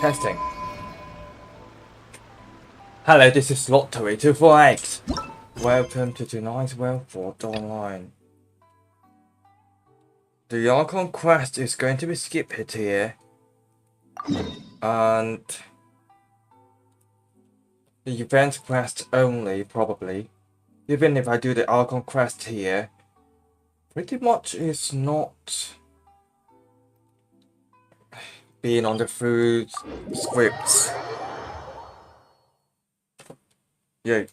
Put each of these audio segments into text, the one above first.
Testing. Hello, this is Lottery248. Welcome to tonight's Wellford Online. The Archon quest is going to be skipped here. And the event quest only, probably. Even if I do the Archon quest here, pretty much is not being on the food scripts. Yay.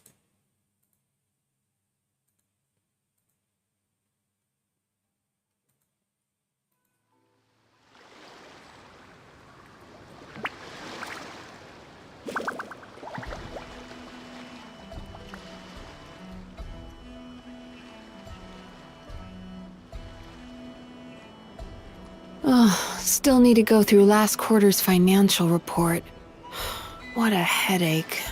Oh, still need to go through last quarter's financial report. What a headache.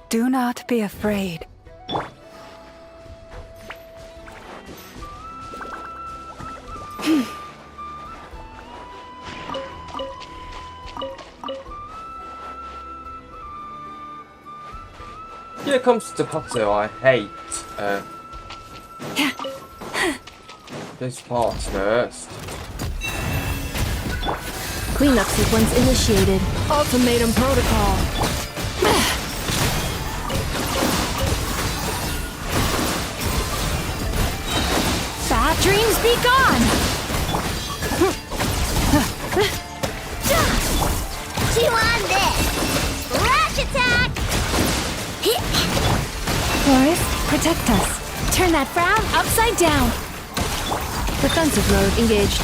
Do not be afraid. Here comes the puzzle I hate. This part first. Cleanup sequence initiated. Ultimatum protocol. Bad dreams be gone! Chew on this! Rush attack! Boris, protect us. Turn that frown upside down! Defensive mode engaged.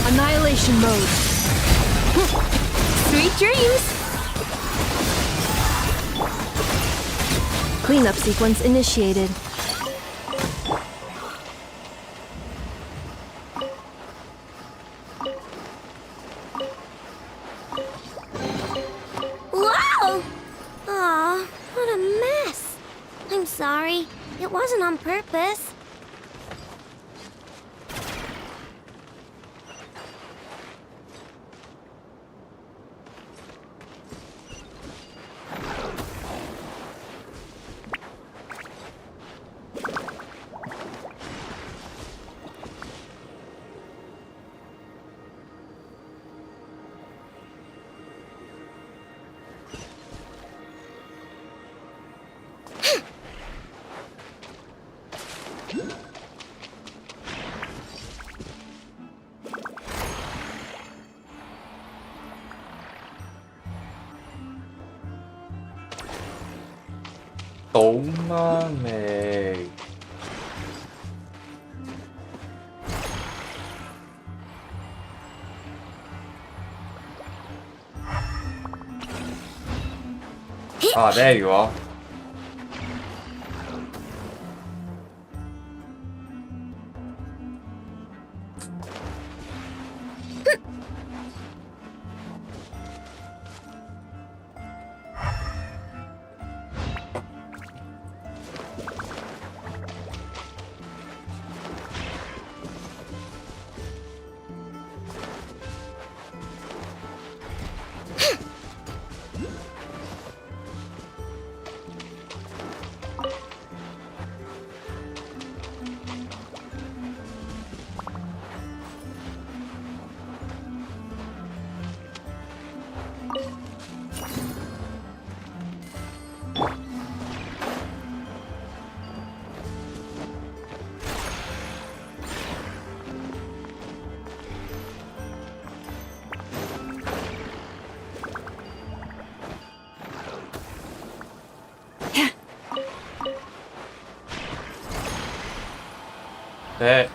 Annihilation mode. Sweet dreams! Cleanup sequence initiated. Whoa! Aw, what a mess. I'm sorry. It wasn't on purpose. 너무하네. Ah, there you are. There.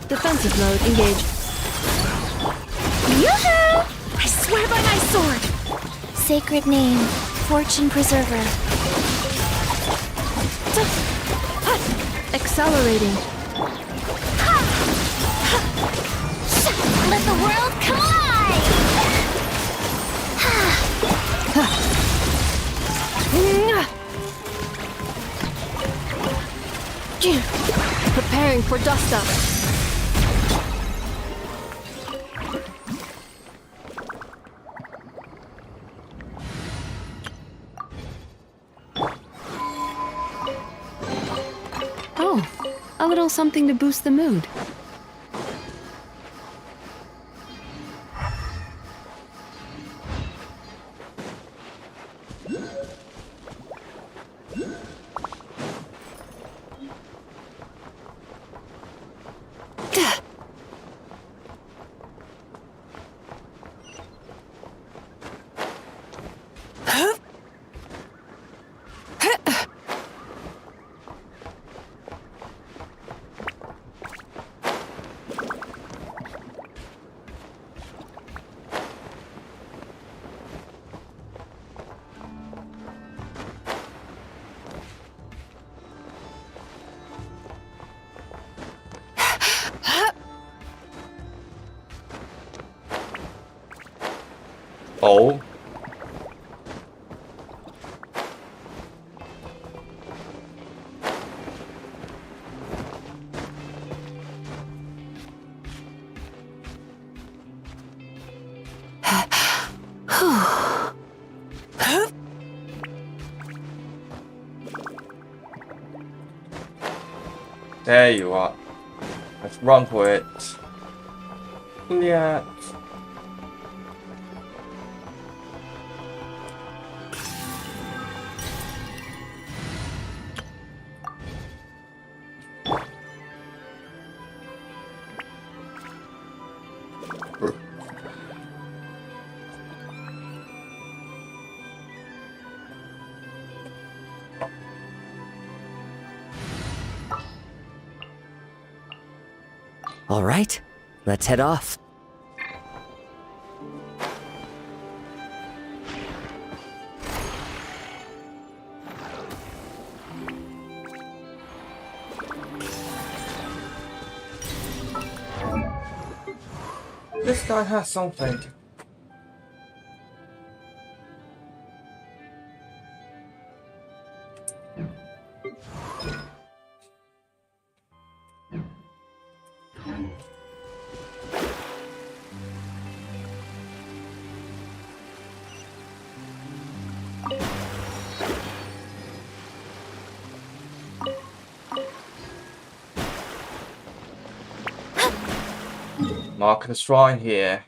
Defensive mode engaged. Yoo-hoo! I swear by my sword! Sacred name, Fortune Preserver. Accelerating. Let the world come alive! Preparing for dust up. Oh, a little something to boost the mood. Oh. There you are. Let's run for it. Yeah. All right, let's head off. This guy has something. Mark the shrine here.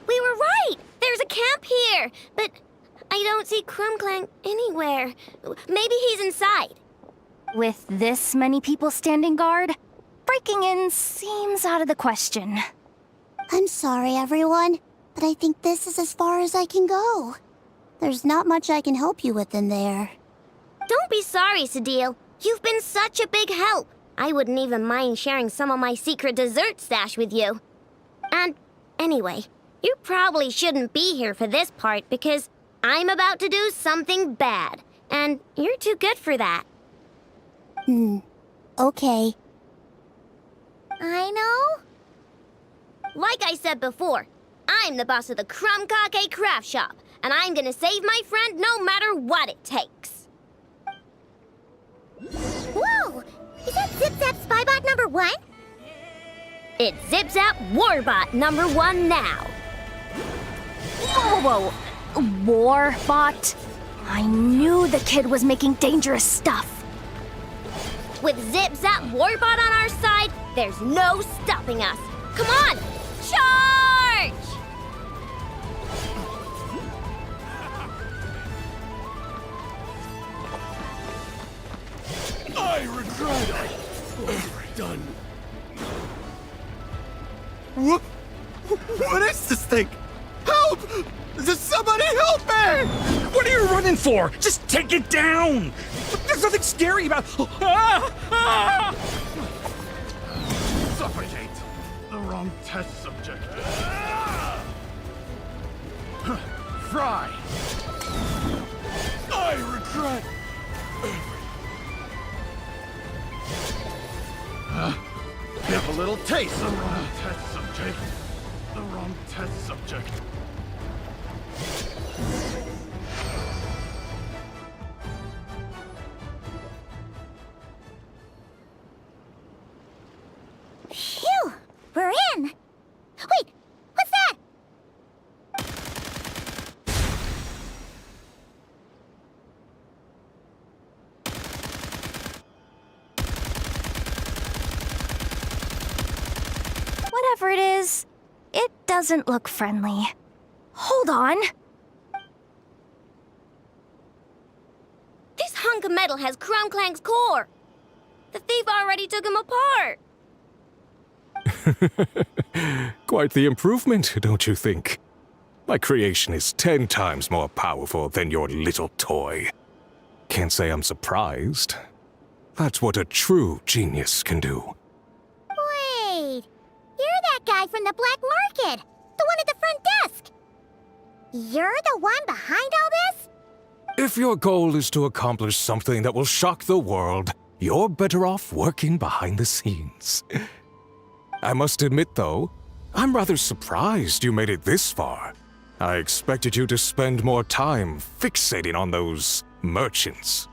We were right! There's a camp here! But I don't see Krumklang anywhere. Maybe he's inside. With this many people standing guard, breaking in seems out of the question. I'm sorry, everyone, but I think this is as far as I can go. There's not much I can help you with in there. Don't be sorry, Sadil. You've been such a big help. I wouldn't even mind sharing some of my secret dessert stash with you. And anyway, you probably shouldn't be here for this part because I'm about to do something bad, and you're too good for that. Okay. I know. Like I said before, I'm the boss of the Krumkake Craft Shop, and I'm gonna save my friend no matter what it takes. Whoa! Is that Zip-Zap Spybot #1? It's Zip-Zap Warbot #1 now. Whoa, whoa, whoa. Warbot? I knew the kid was making dangerous stuff. With Zip Zap Warbot on our side, there's no stopping us. Come on, charge! I regret it. Overdone. What is this thing? Help! Does somebody help me? What are you running for? Just take it down! There's nothing scary about... Suffocate. The wrong test subject. Fry. I regret. Give a little taste. The wrong test subject. The wrong test subject. Phew! We're in! Wait! What's that? Whatever it is, it doesn't look friendly. Hold on. This hunk of metal has Crumclank's core. The thief already took him apart. Quite the improvement, don't you think? My creation is 10 times more powerful than your little toy. Can't say I'm surprised. That's what a true genius can do. Wait, you're that guy from the black market. The one at the front desk. You're the one behind all this? If your goal is to accomplish something that will shock the world, you're better off working behind the scenes. I must admit, though, I'm rather surprised you made it this far. I expected you to spend more time fixating on those merchants.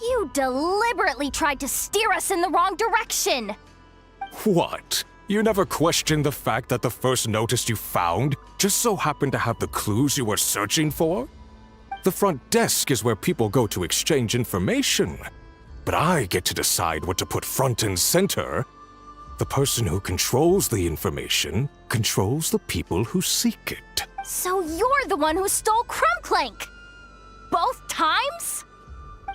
You deliberately tried to steer us in the wrong direction. What? You never questioned the fact that the first notice you found just so happened to have the clues you were searching for? The front desk is where people go to exchange information. But I get to decide what to put front and center. The person who controls the information controls the people who seek it. So you're the one who stole Crumclank! Both times?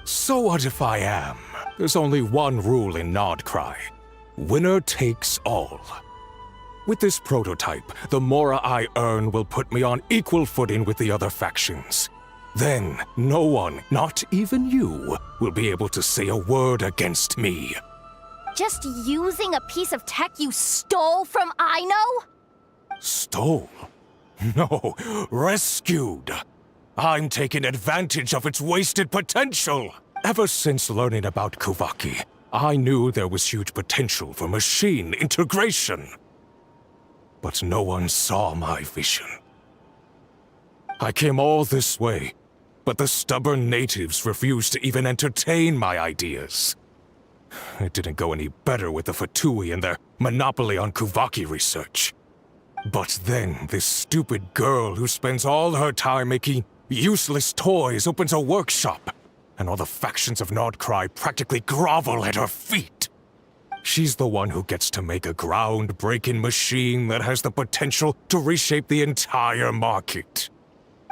So what if I am? There's only one rule in Nodcry. Winner takes all. With this prototype, the more I earn will put me on equal footing with the other factions. Then, no one, not even you, will be able to say a word against me. Just using a piece of tech you stole from Ino? Stole? No, rescued. I'm taking advantage of its wasted potential. Ever since learning about Kuvaki, I knew there was huge potential for machine integration. But no one saw my vision. I came all this way, but the stubborn natives refused to even entertain my ideas. It didn't go any better with the Fatui and their monopoly on Kuvaki research. But then this stupid girl who spends all her time making useless toys opens a workshop, and all the factions of Nodcry practically grovel at her feet. She's the one who gets to make a groundbreaking machine that has the potential to reshape the entire market.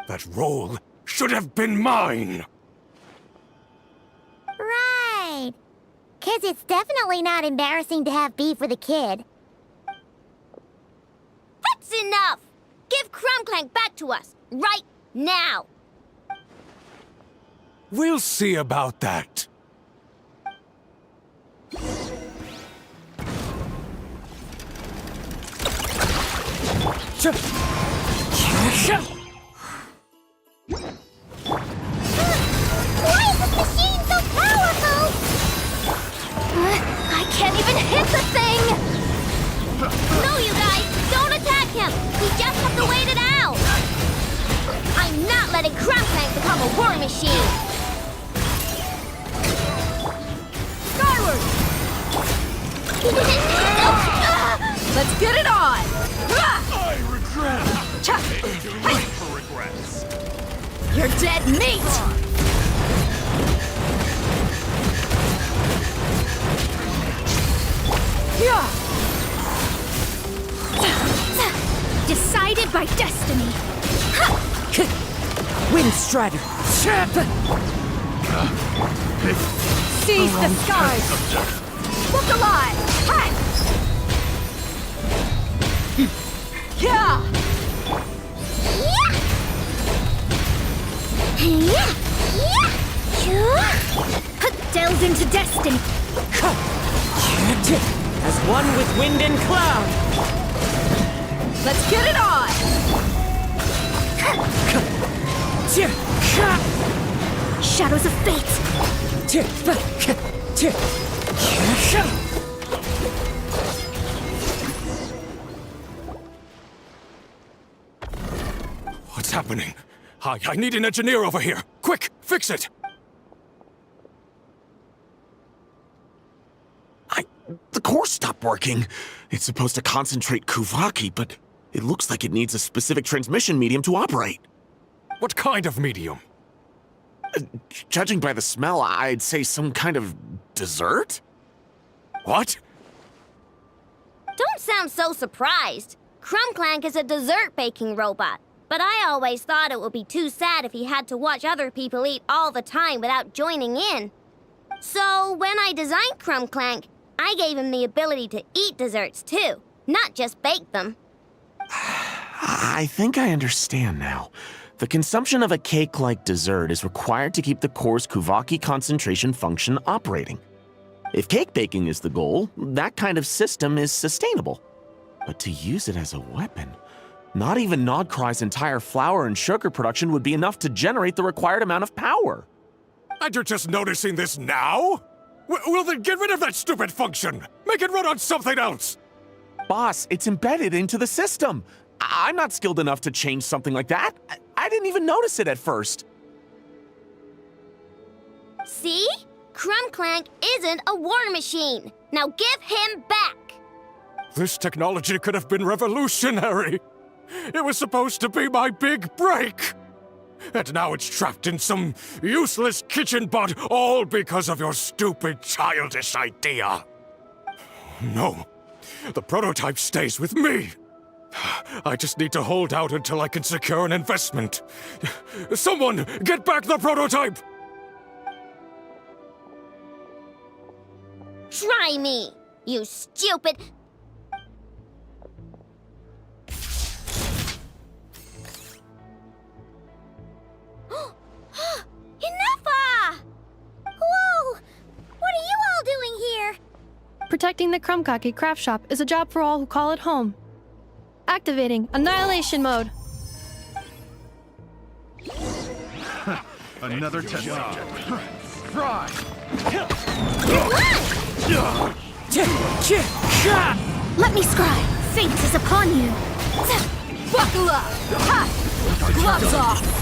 That role should have been mine! Right. 'Cause it's definitely not embarrassing to have beef with a kid. That's enough! Give Crumclank back to us, right now! We'll see about that. Why is this machine so powerful? I can't even hit the thing! No, you guys, don't attack him! We just have to wait it out! I'm not letting Crumclank become a war machine! Skyward! Let's get it on! I regret. Cha! Make your life for regrets. You're dead meat! shred! Seize the skies! Look alive! Ha! Yeah! Delve into destiny. As one with wind and cloud! Let's get it on! Shadows of fate. What's happening? I need an engineer over here. Quick, fix it! The core stopped working. It's supposed to concentrate Kuvaki, but it looks like it needs a specific transmission medium to operate. What kind of medium? Judging by the smell, I'd say some kind of dessert? What? Don't sound so surprised. Crumbclank is a dessert baking robot. But I always thought it would be too sad if he had to watch other people eat all the time without joining in. So when I designed Crumbclank, I gave him the ability to eat desserts too, not just bake them. I think I understand now. The consumption of a cake-like dessert is required to keep the core's Kuvaki concentration function operating. If cake baking is the goal, that kind of system is sustainable. But to use it as a weapon, not even Nodcry's entire flour and sugar production would be enough to generate the required amount of power. And you're just noticing this now? Well then get rid of that stupid function! Make it run on something else! Boss, it's embedded into the system. I'm not skilled enough to change something like that. I didn't even notice it at first. See? Crumbclank isn't a war machine. Now give him back! This technology could have been revolutionary! It was supposed to be my big break! And now it's trapped in some useless kitchen bot, all because of your stupid, childish idea. No, the prototype stays with me. I just need to hold out until I can secure an investment. Someone, get back the prototype! Try me, you stupid... Enough! Whoa! What are you all doing here? Protecting the Krumkaki craft shop is a job for all who call it home. Activating Annihilation Mode. Another test subject. Fry! Let me scry. Fate is upon you. Buckle up! Ha! Gloves off!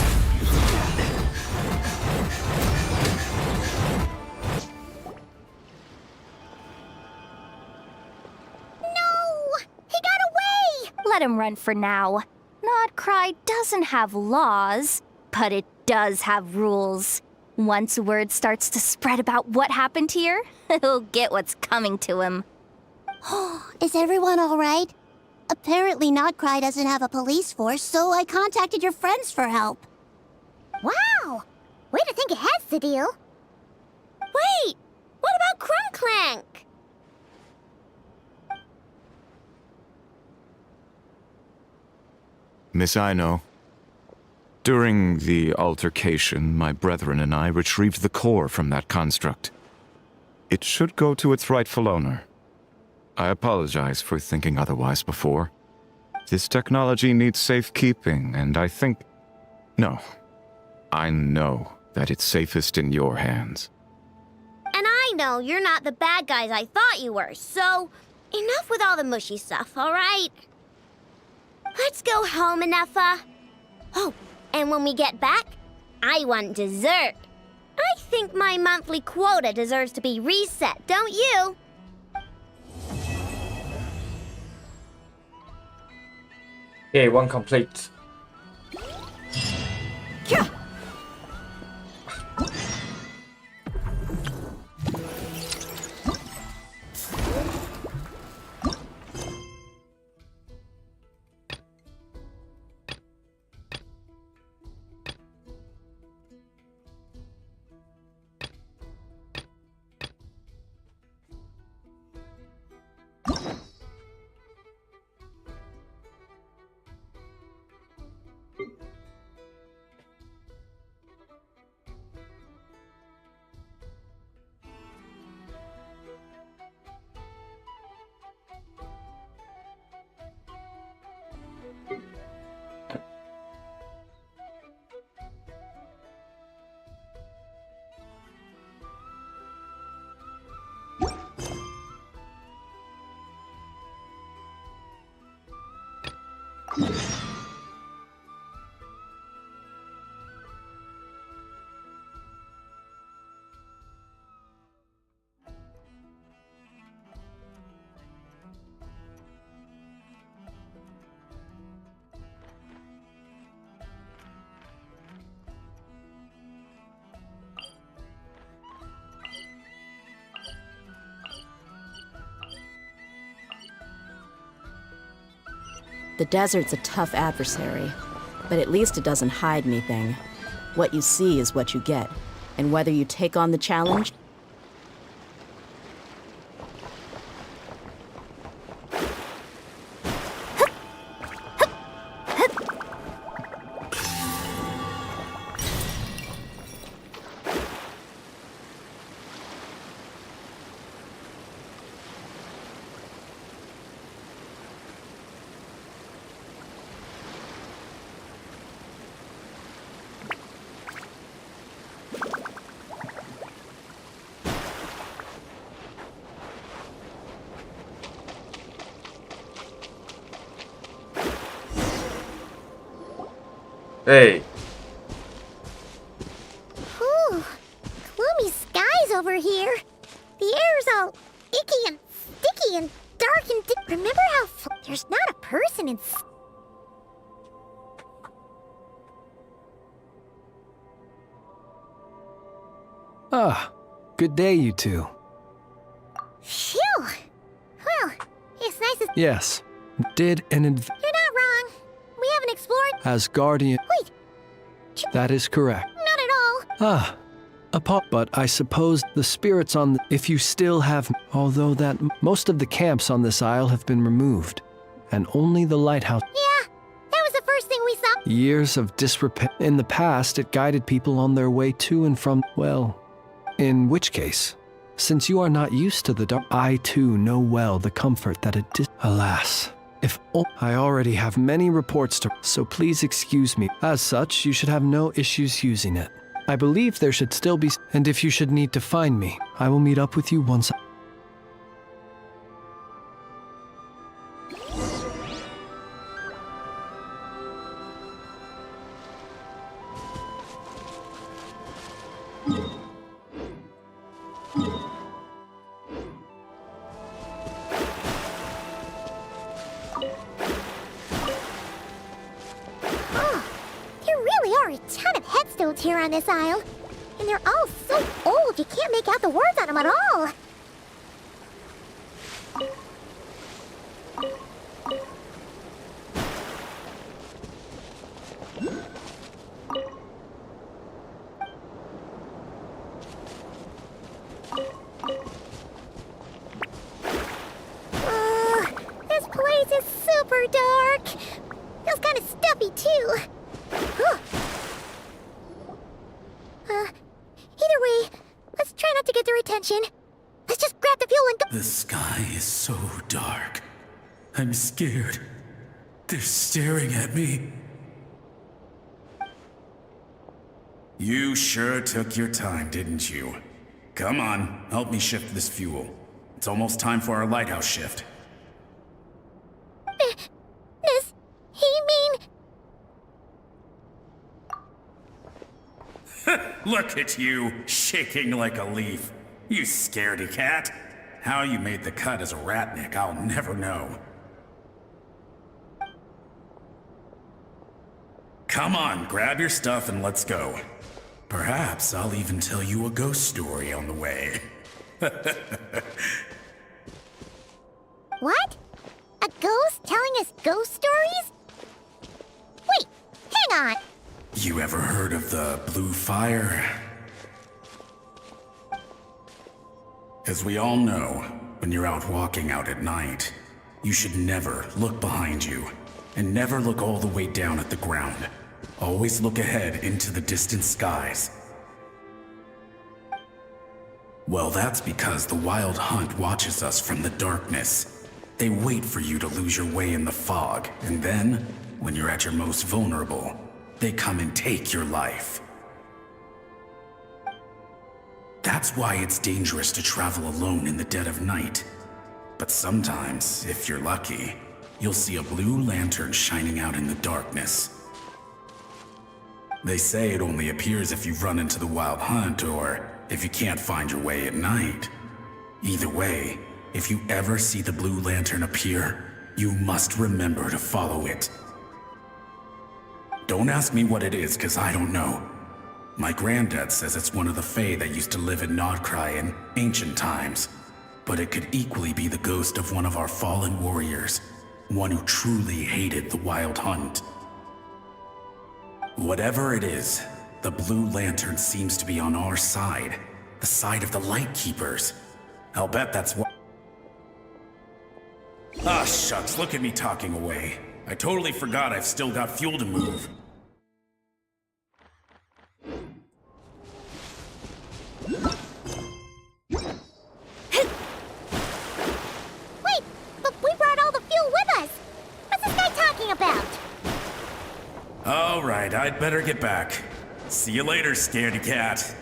Let him run for now. Nodcry doesn't have laws, but it does have rules. Once word starts to spread about what happened here, he'll get what's coming to him. Is everyone all right? Apparently Nodcry doesn't have a police force, so I contacted your friends for help. Wow! Way to think ahead, Sadil. Wait! What about Crumbclank? Miss Aino, during the altercation, my brethren and I retrieved the core from that construct. It should go to its rightful owner. I apologize for thinking otherwise before. This technology needs safekeeping, and I think... No. I know that it's safest in your hands. And I know you're not the bad guys I thought you were, so enough with all the mushy stuff, all right? Let's go home, Enougha. Oh, and when we get back, I want dessert. I think my monthly quota deserves to be reset, don't you? Okay, one complete. Yeah. The desert's a tough adversary, but at least it doesn't hide anything. What you see is what you get, and whether you take on the challenge... Hey. Whew. Gloomy skies over here. The air's all icky and sticky and dark and remember how there's not a person in... Ah, good day, you two. Phew! Well, it's nice to... Yes, did an You're not wrong. We haven't explored... as guardian. Wait. That is correct. Not at all. Ah, but I suppose the spirits on if you still have, although that most of the camps on this isle have been removed, and only the lighthouse. Yeah, that was the first thing we saw. Years of disrepair. In the past, it guided people on their way to and from, well, in which case, since you are not used to the dark, I too know well the comfort that it did. Alas, if I already have many reports to, so please excuse me. As such, you should have no issues using it. I believe there should still be, and if you should need to find me, I will meet up with you once. Here on this isle, and they're all so old you can't make out the words on them at all. This place is super dark. Feels kind of stuffy too. Either way, let's try not to get their attention. Let's just grab the fuel and go. The sky is so dark. I'm scared. They're staring at me. You sure took your time, didn't you? Come on, help me shift this fuel. It's almost time for our lighthouse shift. Does he mean... Look at you, shaking like a leaf. You scaredy cat. How you made the cut as a ratnik, I'll never know. Come on, grab your stuff and let's go. Perhaps I'll even tell you a ghost story on the way. What? A ghost telling us ghost stories? Wait, hang on. You ever heard of the blue fire? As we all know, when you're out walking out at night, you should never look behind you, and never look all the way down at the ground. Always look ahead into the distant skies. Well, that's because the Wild Hunt watches us from the darkness. They wait for you to lose your way in the fog, and then, when you're at your most vulnerable, they come and take your life. That's why it's dangerous to travel alone in the dead of night. But sometimes, if you're lucky, you'll see a blue lantern shining out in the darkness. They say it only appears if you've run into the Wild Hunt or if you can't find your way at night. Either way, if you ever see the blue lantern appear, you must remember to follow it. Don't ask me what it is, cause I don't know. My granddad says it's one of the Fae that used to live in Nodcry in ancient times. But it could equally be the ghost of one of our fallen warriors, one who truly hated the Wild Hunt. Whatever it is, the blue lantern seems to be on our side, the side of the Light Keepers. I'll bet that's what... Ah, shucks, look at me talking away. I totally forgot I've still got fuel to move. Wait, but we brought all the fuel with us. What's this guy talking about? All right, I'd better get back. See you later, scaredy cat.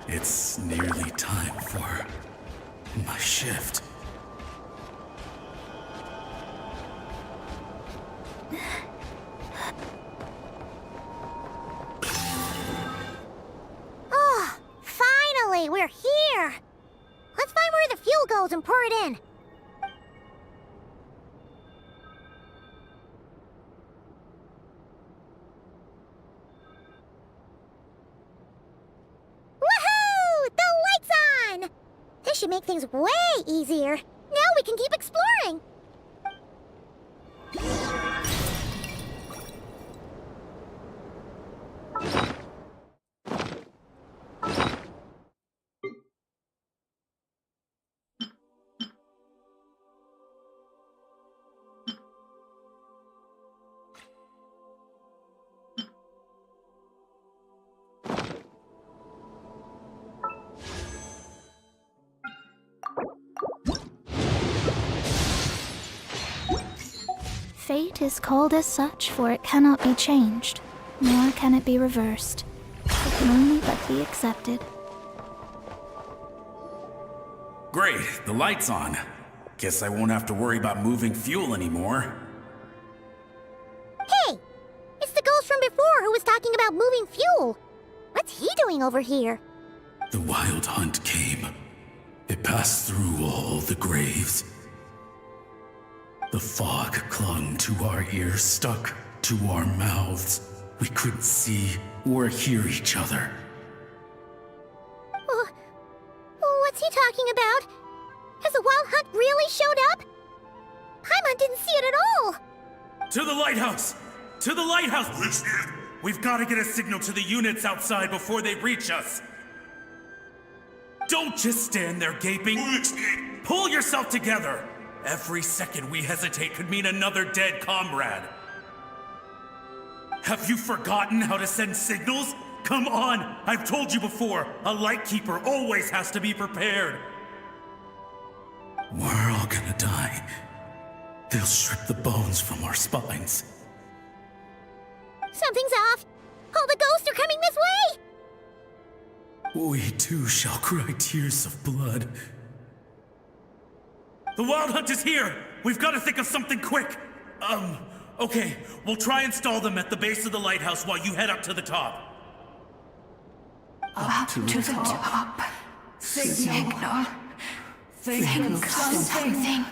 It's nearly time for my shift. Oh, finally, we're here. Let's find where the fuel goes and pour it in. Woohoo! The light's on! This should make things way easier. Now we can keep exploring. Fate is called as such, for it cannot be changed, nor can it be reversed. It can only but be accepted. Great, the light's on. Guess I won't have to worry about moving fuel anymore. Hey! It's the ghost from before who was talking about moving fuel. What's he doing over here? The Wild Hunt came. It passed through all the graves. The fog clung to our ears, stuck to our mouths. We couldn't see or hear each other. What's he talking about? Has the Wild Hunt really showed up? Paimon didn't see it at all. To the lighthouse! To the lighthouse! We've got to get a signal to the units outside before they reach us. Don't just stand there gaping. Pull yourself together. Every second we hesitate could mean another dead comrade. Have you forgotten how to send signals? Come on! I've told you before, a Lightkeeper always has to be prepared. We're all gonna die. They'll strip the bones from our spines. Something's off. All the ghosts are coming this way. We too shall cry tears of blood. The Wild Hunt is here! We've got to think of something quick! Okay, we'll try and stall them at the base of the lighthouse while you head up to the top. Up to the top. Signal. Think of something.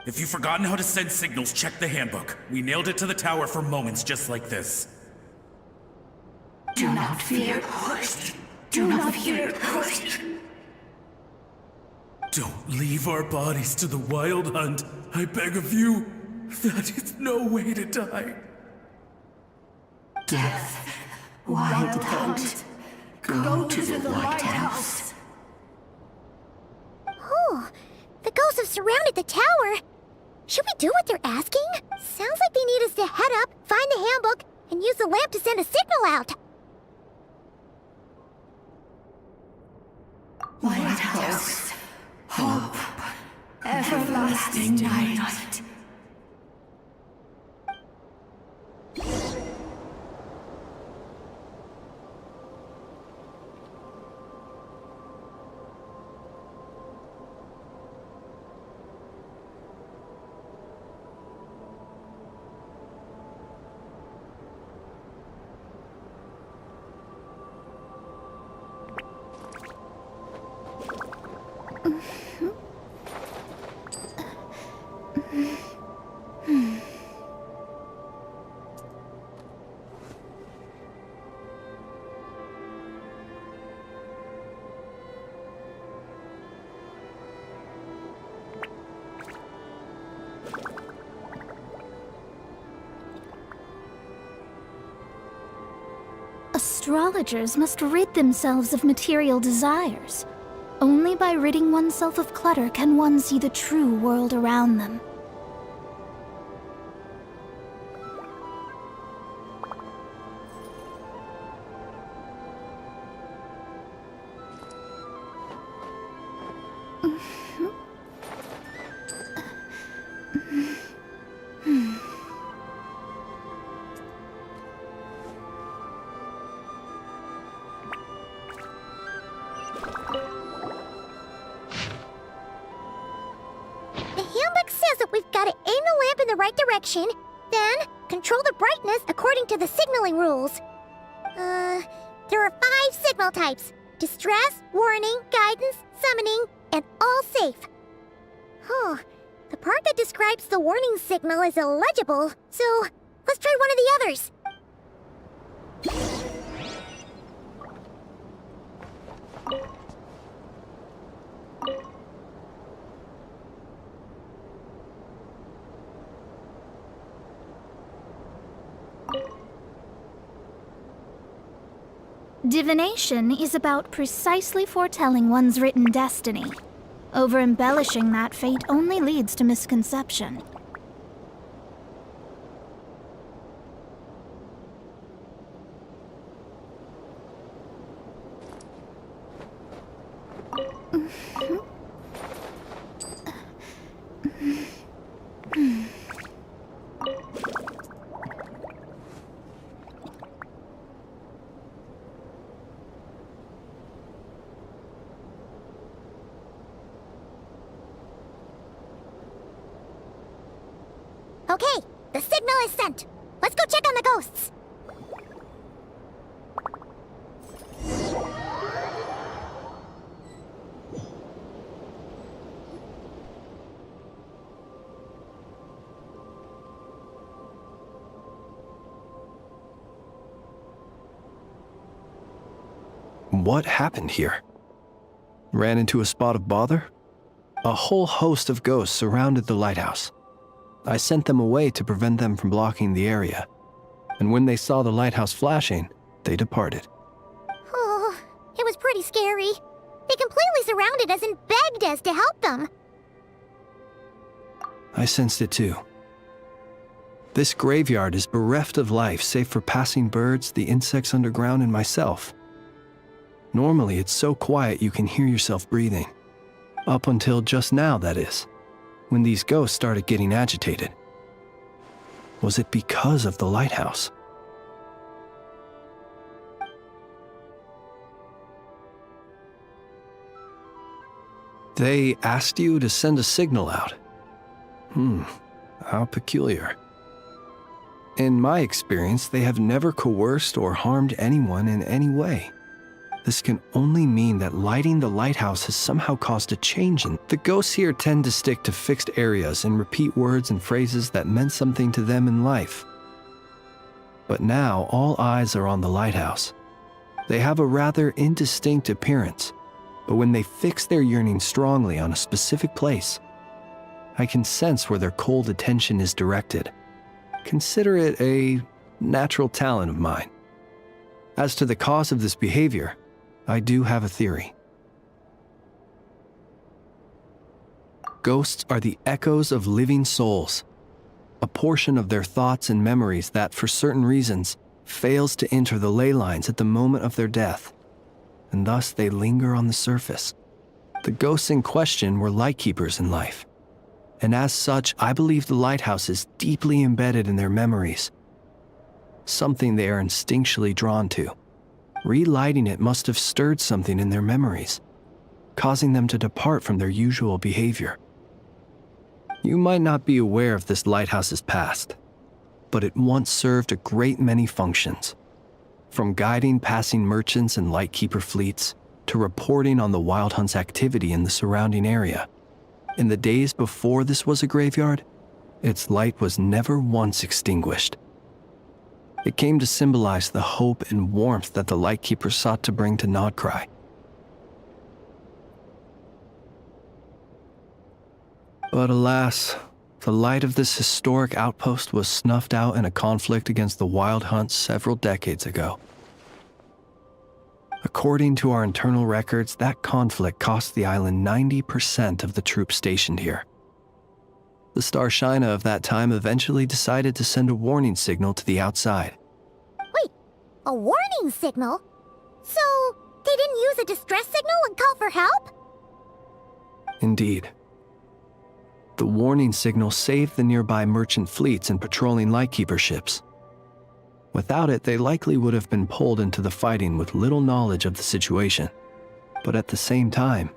If you've forgotten how to send signals, check the handbook. We nailed it to the tower for moments just like this. Do not fear. Do not fear. Don't leave our bodies to the Wild Hunt. I beg of you. That is no way to die. Death. Wild Hunt. Go to the lighthouse. Oh, the ghosts have surrounded the tower. Should we do what they're asking? Sounds like they need us to head up, find the handbook, and use the lamp to send a signal out. Lighthouse. Hope. Everlasting night. astrologers must rid themselves of material desires. Only by ridding oneself of clutter can one see the true world around them. Direction, then control the brightness according to the signaling rules. There are 5 signal types: distress, warning, guidance, summoning, and all safe. Huh. The part that describes the warning signal is illegible, so let's try one of the others. Divination is about precisely foretelling one's written destiny. Over-embellishing that fate only leads to misconception. Okay, the signal is sent. Let's go check on the ghosts. What happened here? Ran into a spot of bother? A whole host of ghosts surrounded the lighthouse. I sent them away to prevent them from blocking the area, and when they saw the lighthouse flashing, they departed. Oh, it was pretty scary. They completely surrounded us and begged us to help them. I sensed it too. This graveyard is bereft of life save for passing birds, the insects underground, and myself. Normally it's so quiet you can hear yourself breathing. Up until just now, that is. When these ghosts started getting agitated. Was it because of the lighthouse? They asked you to send a signal out. How peculiar. In my experience, they have never coerced or harmed anyone in any way. This can only mean that lighting the lighthouse has somehow caused a change in. The ghosts here tend to stick to fixed areas and repeat words and phrases that meant something to them in life. But now all eyes are on the lighthouse. They have a rather indistinct appearance, but when they fix their yearning strongly on a specific place, I can sense where their cold attention is directed. Consider it a natural talent of mine. As to the cause of this behavior, I do have a theory. Ghosts are the echoes of living souls, a portion of their thoughts and memories that, for certain reasons, fails to enter the ley lines at the moment of their death, and thus they linger on the surface. The ghosts in question were lightkeepers in life, and as such, I believe the lighthouse is deeply embedded in their memories, something they are instinctually drawn to. Relighting it must have stirred something in their memories, causing them to depart from their usual behavior. You might not be aware of this lighthouse's past, but it once served a great many functions, from guiding passing merchants and lightkeeper fleets to reporting on the Wild Hunt's activity in the surrounding area. In the days before this was a graveyard, its light was never once extinguished. It came to symbolize the hope and warmth that the Lightkeeper sought to bring to Nodcry. But alas, the light of this historic outpost was snuffed out in a conflict against the Wild Hunt several decades ago. According to our internal records, that conflict cost the island 90% of the troops stationed here. The Starshina of that time eventually decided to send a warning signal to the outside. Wait, a warning signal? So, they didn't use a distress signal and call for help? Indeed. The warning signal saved the nearby merchant fleets and patrolling lightkeeper ships. Without it, they likely would have been pulled into the fighting with little knowledge of the situation. But at the same time,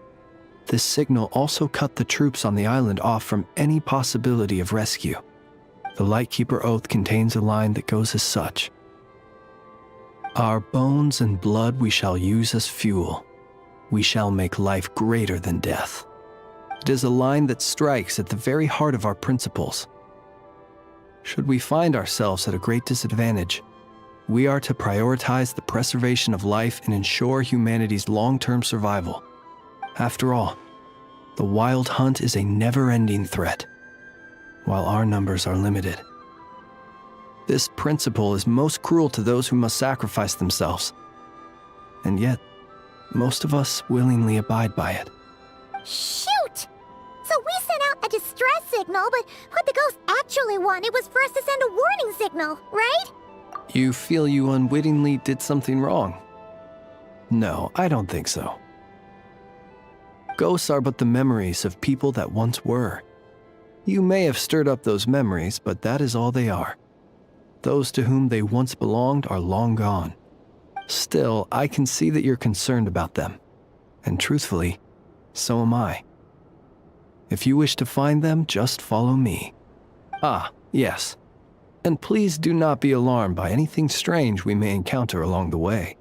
this signal also cut the troops on the island off from any possibility of rescue. The Lightkeeper Oath contains a line that goes as such. Our bones and blood we shall use as fuel. We shall make life greater than death. It is a line that strikes at the very heart of our principles. Should we find ourselves at a great disadvantage, we are to prioritize the preservation of life and ensure humanity's long-term survival. After all, the Wild Hunt is a never-ending threat, while our numbers are limited. This principle is most cruel to those who must sacrifice themselves, and yet, most of us willingly abide by it. Shoot! So we sent out a distress signal, but what the ghost actually wanted was for us to send a warning signal, right? You feel you unwittingly did something wrong? No, I don't think so. Ghosts are but the memories of people that once were. You may have stirred up those memories, but that is all they are. Those to whom they once belonged are long gone. Still, I can see that you're concerned about them. And truthfully, so am I. If you wish to find them, just follow me. Ah, yes. And please do not be alarmed by anything strange we may encounter along the way.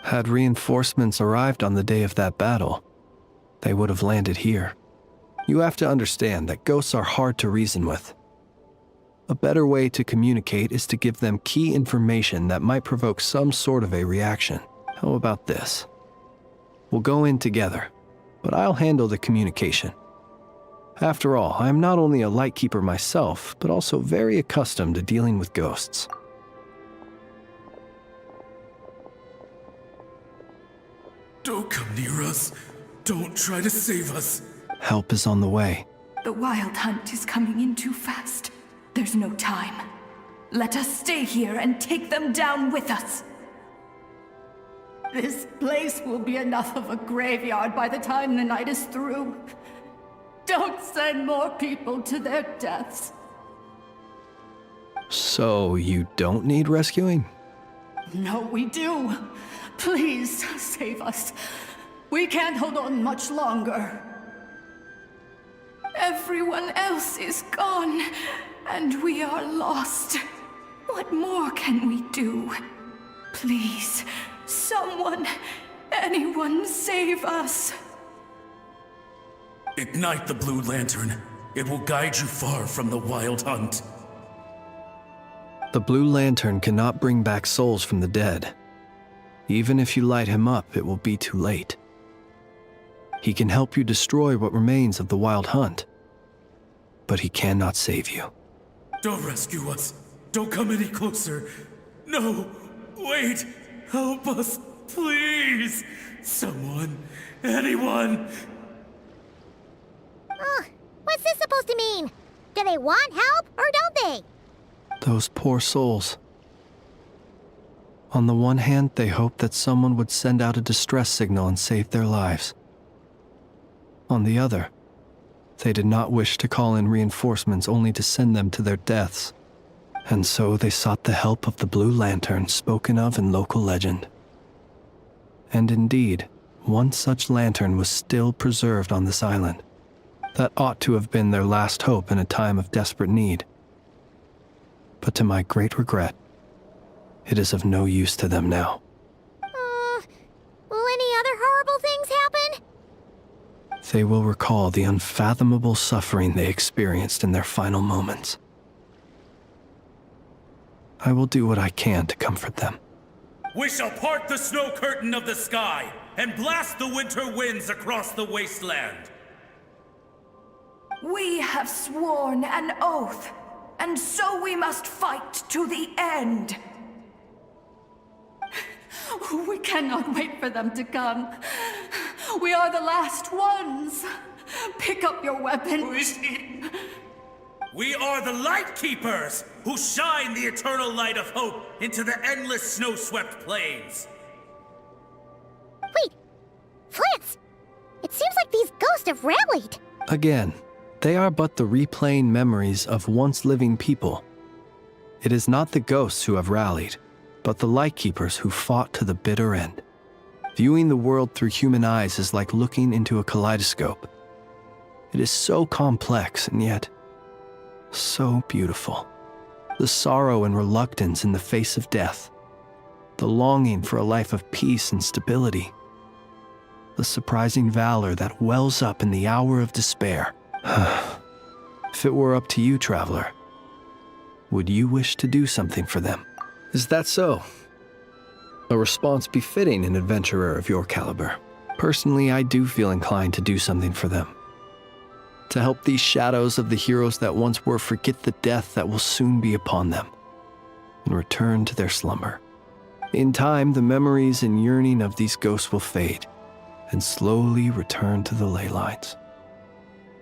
Had reinforcements arrived on the day of that battle, they would have landed here. You have to understand that ghosts are hard to reason with. A better way to communicate is to give them key information that might provoke some sort of a reaction. How about this? We'll go in together, but I'll handle the communication. After all, I am not only a lightkeeper myself, but also very accustomed to dealing with ghosts. Don't come near us. Don't try to save us. Help is on the way. The Wild Hunt is coming in too fast. There's no time. Let us stay here and take them down with us. This place will be enough of a graveyard by the time the night is through. Don't send more people to their deaths. So you don't need rescuing? No, we do. Please, save us. We can't hold on much longer. Everyone else is gone, and we are lost. What more can we do? Please, someone, anyone save us. Ignite the blue lantern. It will guide you far from the Wild Hunt. The blue lantern cannot bring back souls from the dead. Even if you light him up, it will be too late. He can help you destroy what remains of the Wild Hunt, but he cannot save you. Don't rescue us. Don't come any closer. No, wait. Help us, please. Someone, anyone. What's this supposed to mean? Do they want help, or don't they? Those poor souls. On the one hand, they hoped that someone would send out a distress signal and save their lives. On the other, they did not wish to call in reinforcements only to send them to their deaths. And so they sought the help of the Blue Lantern spoken of in local legend. And indeed, one such lantern was still preserved on this island. That ought to have been their last hope in a time of desperate need. But to my great regret, it is of no use to them now. Will any other horrible things happen? They will recall the unfathomable suffering they experienced in their final moments. I will do what I can to comfort them. We shall part the snow curtain of the sky and blast the winter winds across the wasteland. We have sworn an oath, and so we must fight to the end. We cannot wait for them to come. We are the last ones. Pick up your weapons. We are the Light Keepers, who shine the eternal light of hope into the endless snow-swept plains. Wait, Flintz! It seems like these ghosts have rallied. Again, they are but the replaying memories of once living people. It is not the ghosts who have rallied, but the Lightkeepers who fought to the bitter end. Viewing the world through human eyes is like looking into a kaleidoscope. It is so complex and yet so beautiful. The sorrow and reluctance in the face of death. The longing for a life of peace and stability. The surprising valor that wells up in the hour of despair. If it were up to you, traveler, would you wish to do something for them? Is that so? A response befitting an adventurer of your caliber. Personally, I do feel inclined to do something for them. To help these shadows of the heroes that once were forget the death that will soon be upon them, and return to their slumber. In time, the memories and yearning of these ghosts will fade, and slowly return to the ley lines.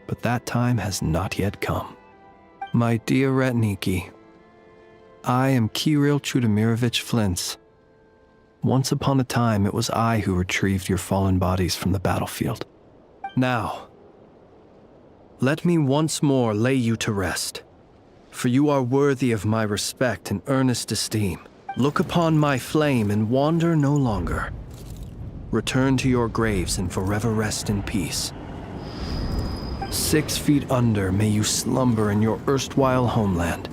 But that time has not yet come. My dear Retniki, I am Kirill Chudamirovich Flintz. Once upon a time, it was I who retrieved your fallen bodies from the battlefield. Now, let me once more lay you to rest, for you are worthy of my respect and earnest esteem. Look upon my flame and wander no longer. Return to your graves and forever rest in peace. 6 feet under may you slumber in your erstwhile homeland,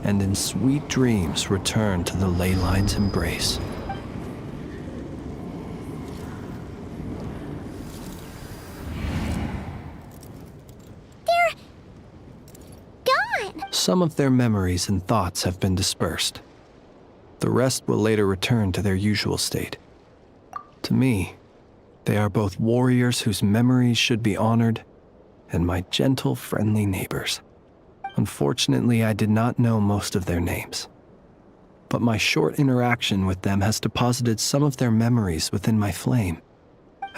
and in sweet dreams return to the ley line's embrace. They're gone. Some of their memories and thoughts have been dispersed. The rest will later return to their usual state. To me, they are both warriors whose memories should be honored and my gentle, friendly neighbors. Unfortunately, I did not know most of their names, but my short interaction with them has deposited some of their memories within my flame.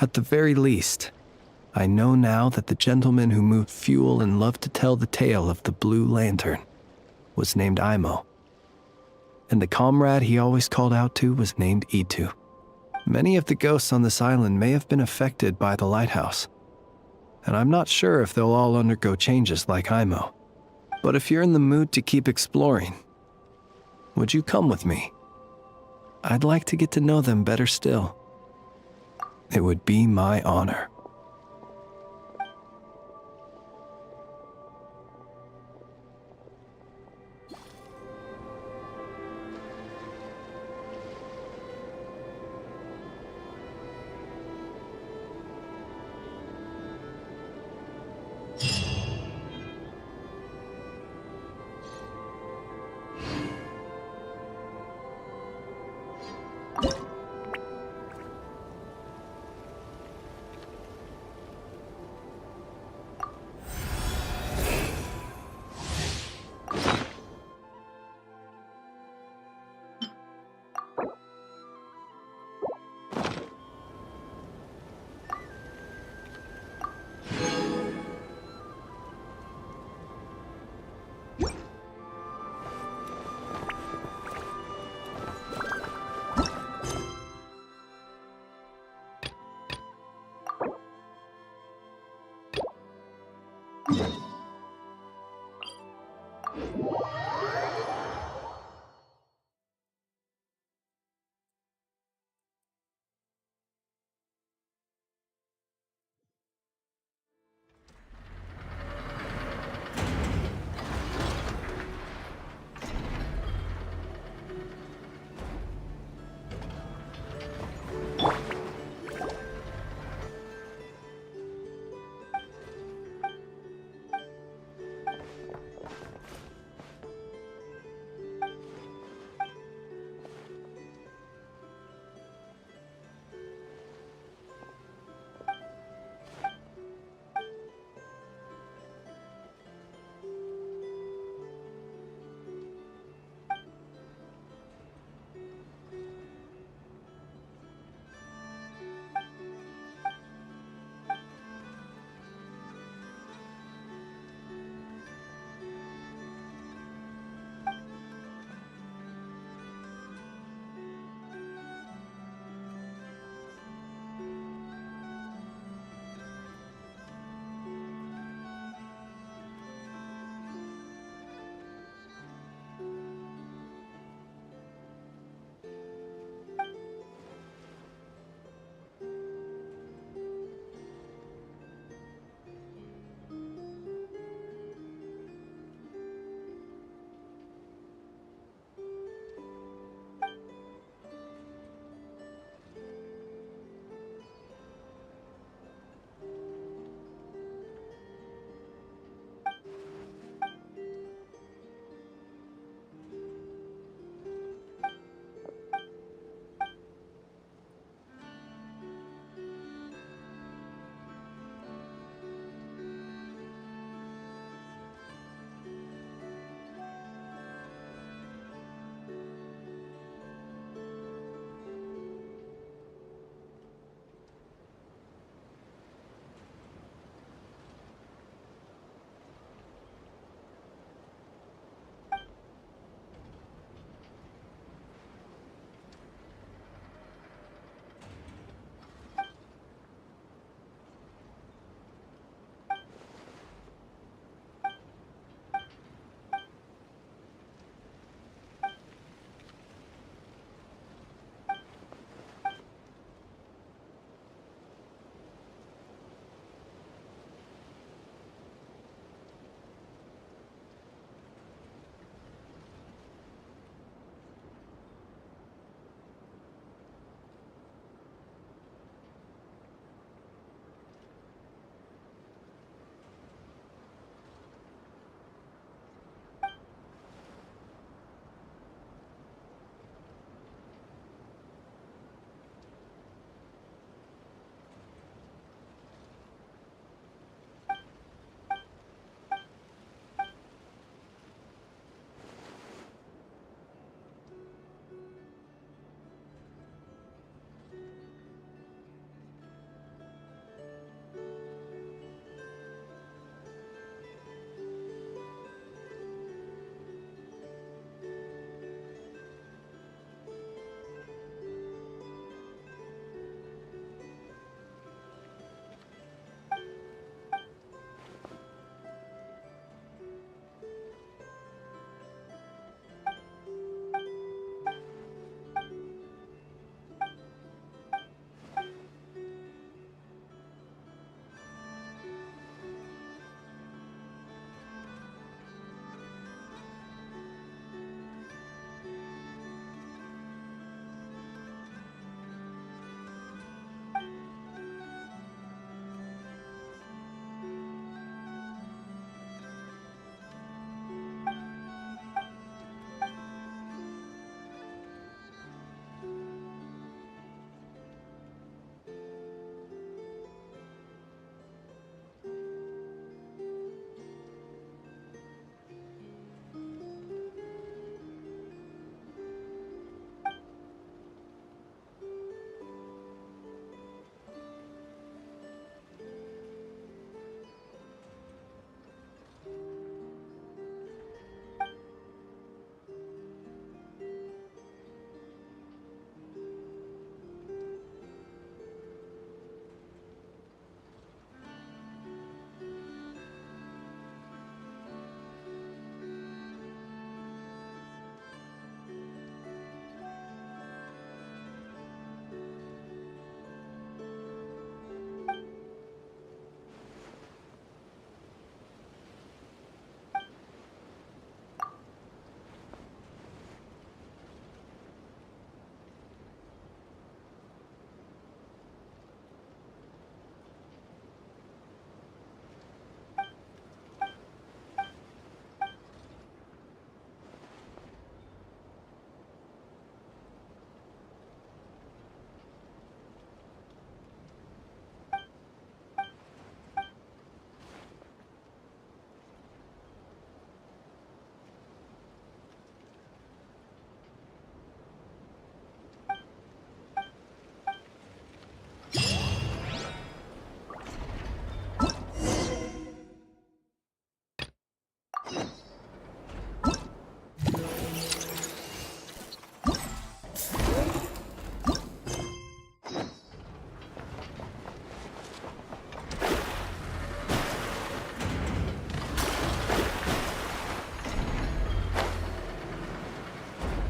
At the very least, I know now that the gentleman who moved fuel and loved to tell the tale of the Blue Lantern was named Imo, and the comrade he always called out to was named Itu. Many of the ghosts on this island may have been affected by the lighthouse, and I'm not sure if they'll all undergo changes like Imo. But if you're in the mood to keep exploring, would you come with me? I'd like to get to know them better still. It would be my honor.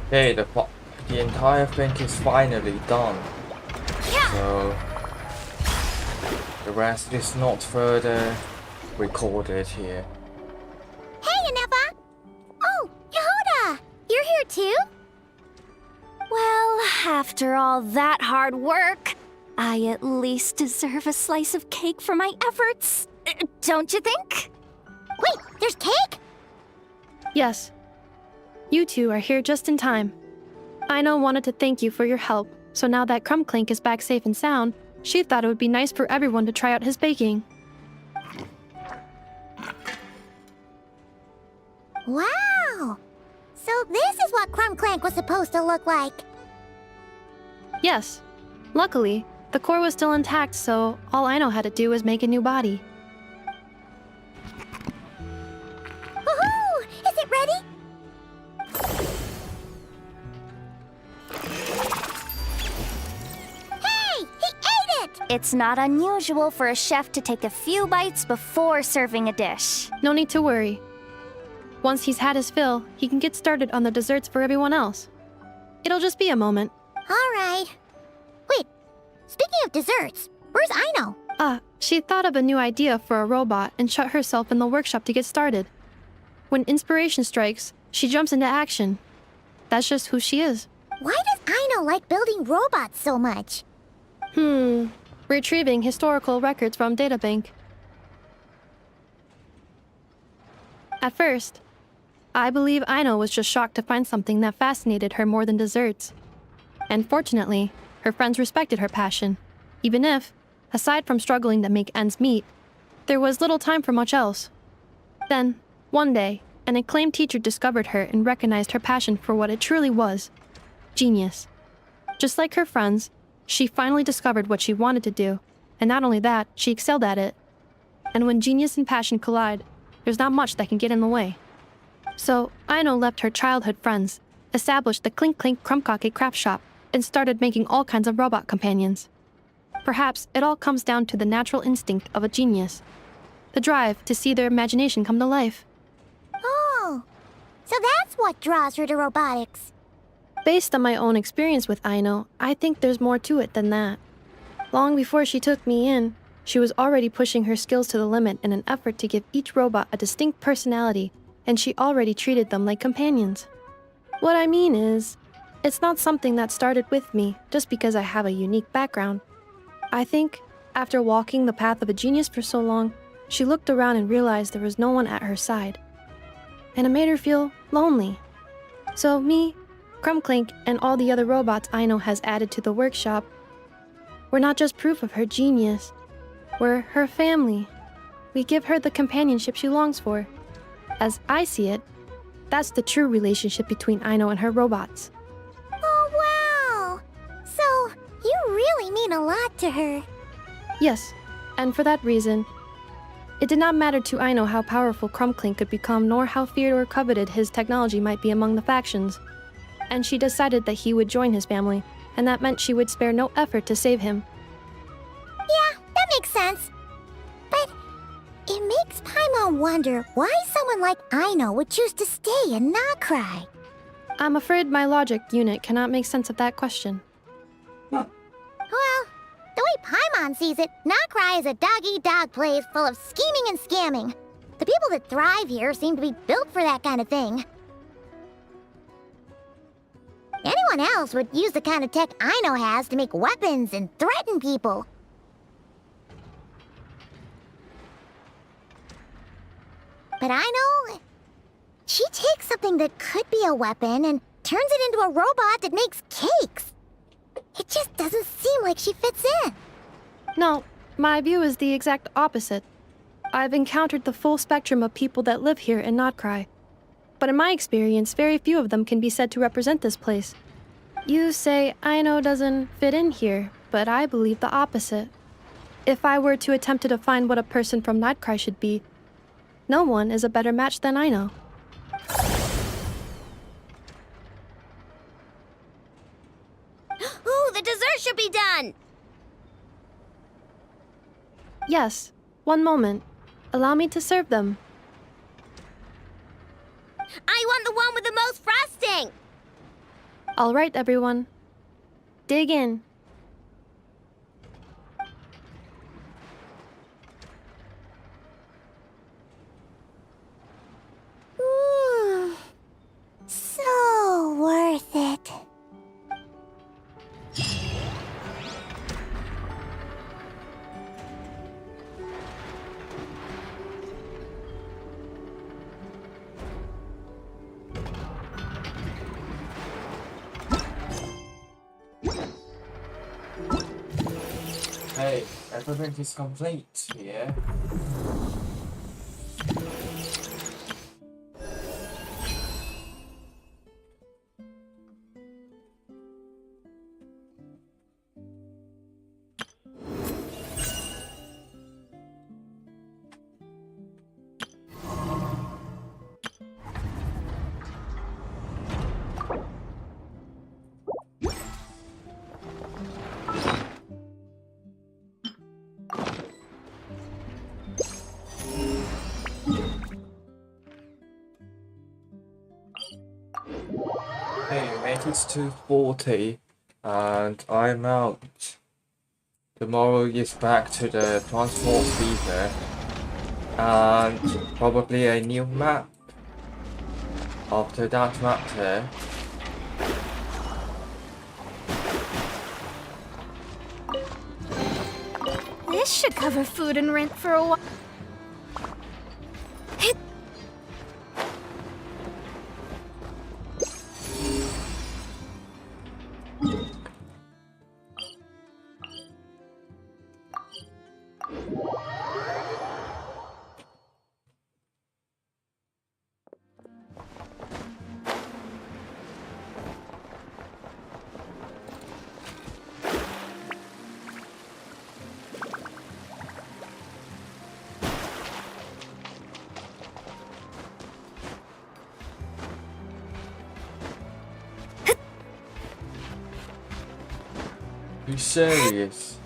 Okay, the entire thing is finally done. So the rest is not further recorded here. Hey, Anepa! Oh, Yehuda! You're here too? Well, after all that hard work, I at least deserve a slice of cake for my efforts. Don't you think? Wait, there's cake? Yes. You two are here just in time. Aino wanted to thank you for your help, so now that Crumbclink is back safe and sound, she thought it would be nice for everyone to try out his baking. Wow! So this is what Crumbclank was supposed to look like. Yes. Luckily, the core was still intact, so all Aino had to do was make a new body. Woohoo! Is it ready? Hey! He ate it! It's not unusual for a chef to take a few bites before serving a dish. No need to worry. Once he's had his fill, he can get started on the desserts for everyone else. It'll just be a moment. Alright. Wait, speaking of desserts, where's Aino? She thought of a new idea for a robot and shut herself in the workshop to get started. When inspiration strikes, she jumps into action. That's just who she is. Why does Aino like building robots so much? Retrieving historical records from databank. At first, I believe Aino was just shocked to find something that fascinated her more than desserts. And fortunately, her friends respected her passion, even if, aside from struggling to make ends meet, there was little time for much else. Then, one day, an acclaimed teacher discovered her and recognized her passion for what it truly was: genius. Just like her friends, she finally discovered what she wanted to do, and not only that, she excelled at it. And when genius and passion collide, there's not much that can get in the way. So, Aino left her childhood friends, established the Clink Clink Crumbcake craft shop, and started making all kinds of robot companions. Perhaps it all comes down to the natural instinct of a genius, the drive to see their imagination come to life. Oh, so that's what draws her to robotics. Based on my own experience with Aino, I think there's more to it than that. Long before she took me in, she was already pushing her skills to the limit in an effort to give each robot a distinct personality, and she already treated them like companions. What I mean is, it's not something that started with me just because I have a unique background. I think, after walking the path of a genius for so long, she looked around and realized there was no one at her side. And it made her feel lonely. So me, Crumbclink, and all the other robots Aino has added to the workshop, we're not just proof of her genius. We're her family. We give her the companionship she longs for. As I see it, that's the true relationship between Aino and her robots. Oh, wow! So, you really mean a lot to her. Yes, and for that reason, it did not matter to Aino how powerful Crumbclink could become, nor how feared or coveted his technology might be among the factions. And she decided that he would join his family, and that meant she would spare no effort to save him. Yeah, that makes sense. But it makes Paimon wonder why someone like Aino would choose to stay and not cry. I'm afraid my logic unit cannot make sense of that question. Well, the way Paimon sees it, Nocry is a dog-eat-dog place full of scheming and scamming. The people that thrive here seem to be built for that kind of thing. Anyone else would use the kind of tech Aino has to make weapons and threaten people. But Aino, she takes something that could be a weapon and turns it into a robot that makes cakes. It just doesn't seem like she fits in. No, my view is the exact opposite. I've encountered the full spectrum of people that live here in Notcry. But in my experience, very few of them can be said to represent this place. You say Aino doesn't fit in here, but I believe the opposite. If I were to attempt to define what a person from Notcry should be, no one is a better match than Aino. Ooh, the dessert should be done! Yes, one moment. Allow me to serve them. I want the one with the most frosting! All right, everyone. Dig in. So worth it. Hey, everything is complete here. Hey, we made it to 40, and I'm out. Tomorrow is back to the transport fever, and probably a new map. After that matter, This should cover food and rent for a while. be serious.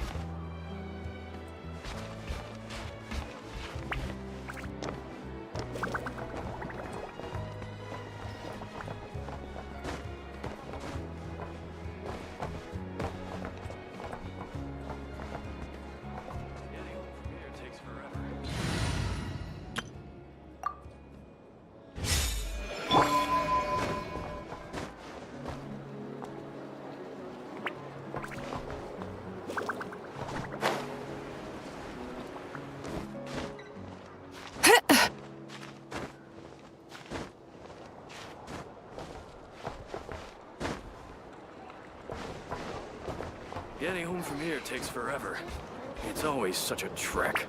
Getting home from here takes forever. It's always such a trek.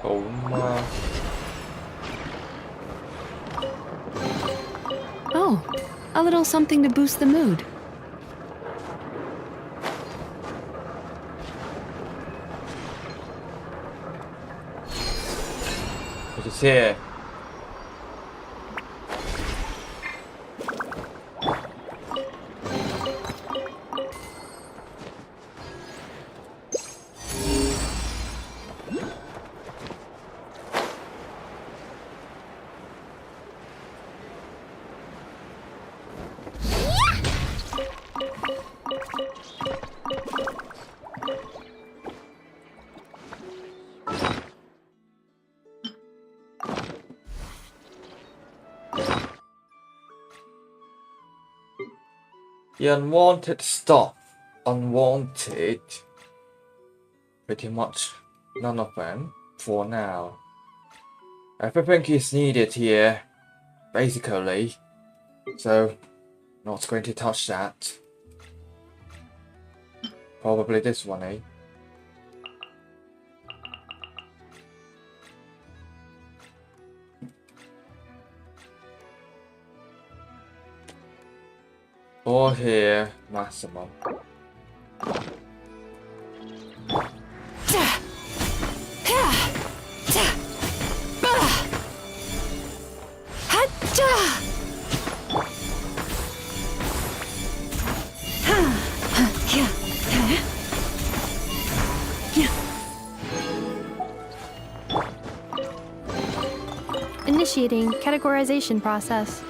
Oh my. Oh, a little something to boost the mood. It is here. The unwanted stuff. Unwanted. Pretty much none of them for now. Everything is needed here, basically. So, not going to touch that. Probably this one, eh? Or here, maximum. Initiating categorization process.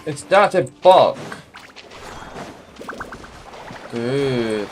Is that a bug? Good.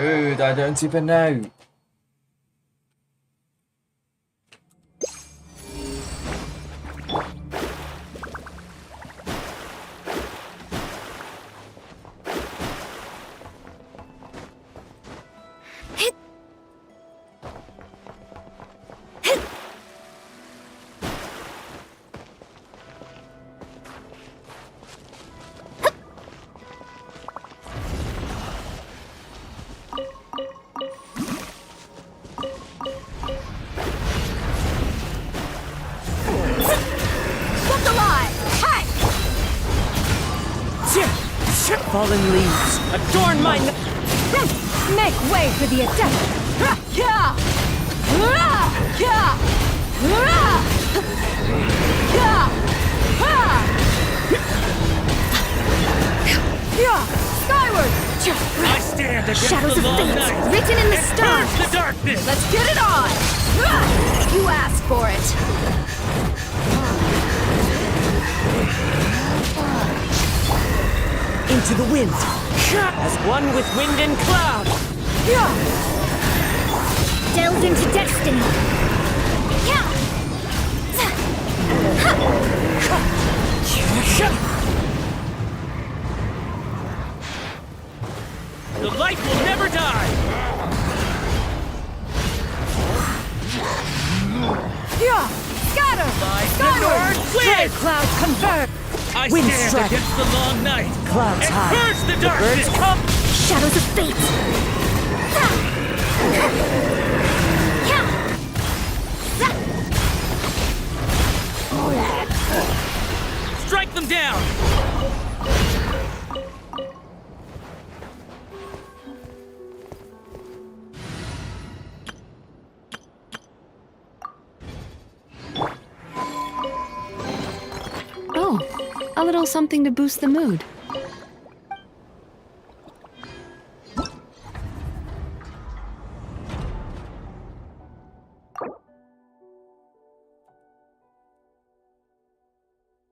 Dude, I don't even know. Look alive! Hey! Fallen leaves, adorn my... Make way for the adept! Yeah! Yeah! Yeah! Yeah! Skyward! I stand against Shadows the of long fate, night. written in the and stars. purge the darkness. Let's get it on! You asked for it. Into the wind, as one with wind and cloud. Delve into destiny. The light will never die. Scatter! Skyward! Wind! Clouds converge! I Wind stand strike. against the long night. Clouds and high. purge the The birds darkness. come. Shadows of fate. Strike them down. Oh, a little something to boost the mood.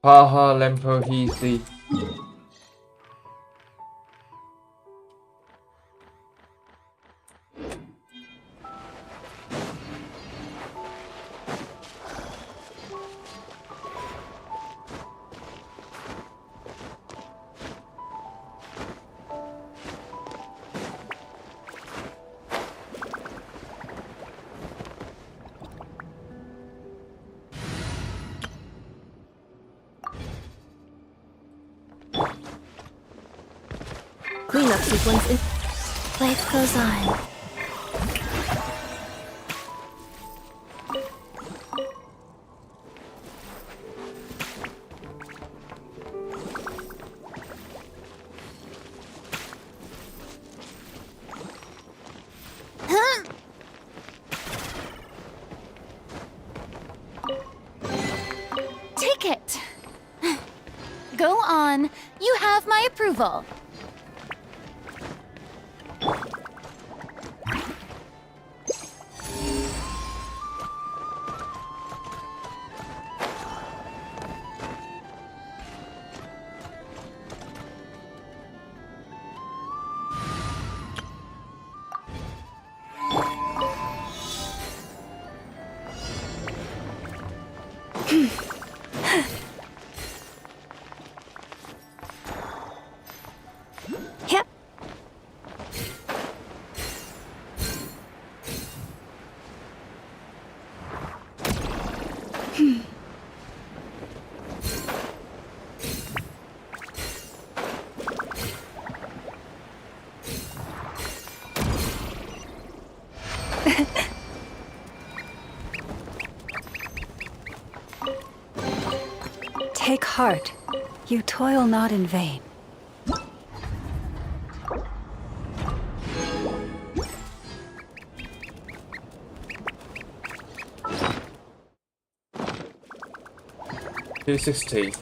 Haha, Lempo Heathy. Cleanup sequence in... Life goes on. Take it. Go on. You have my approval. Yep. Take heart. You toil not in vain. $260.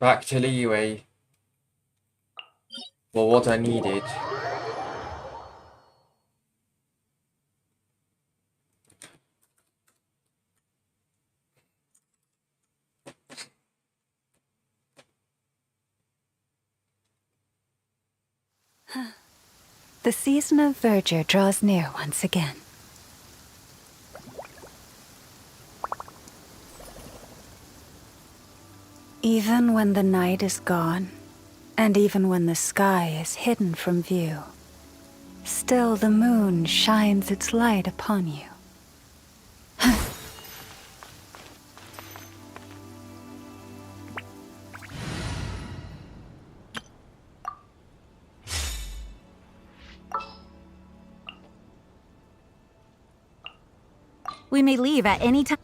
Back to Leeway for what I needed. The season of verdure draws near once again. Even when the night is gone, and even when the sky is hidden from view, still the moon shines its light upon you. We may leave at any time.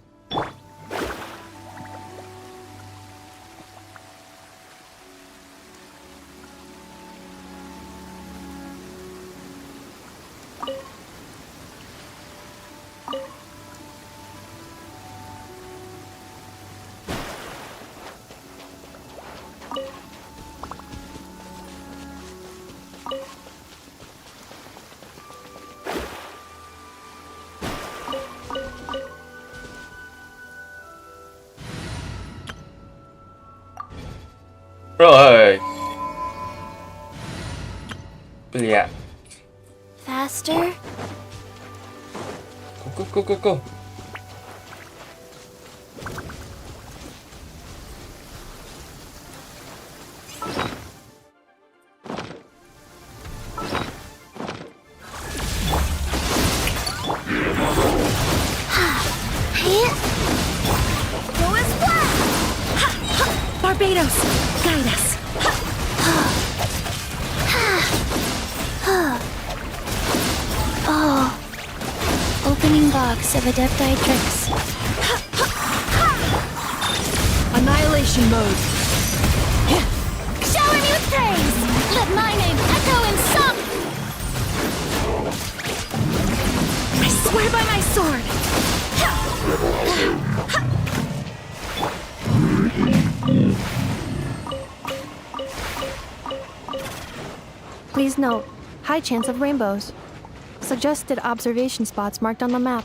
Right. Yeah. Faster? Go, go, go, go, go. Barbados, guide us. Oh. Opening box of Adepti tricks. Annihilation mode. Shower me with praise! Let my name echo in song! I swear by my sword. Please note, high chance of rainbows. Suggested observation spots marked on the map.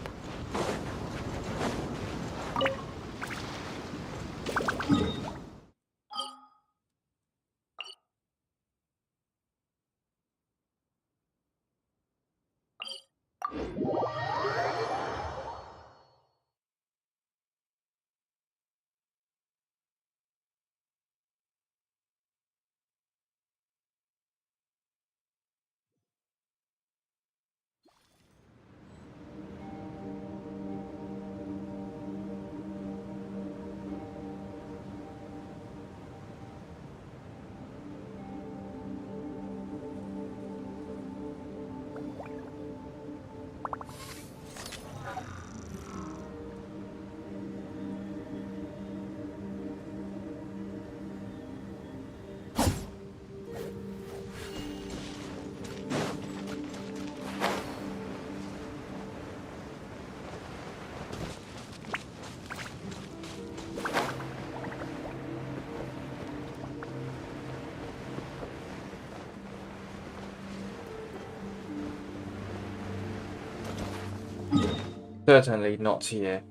Certainly not here.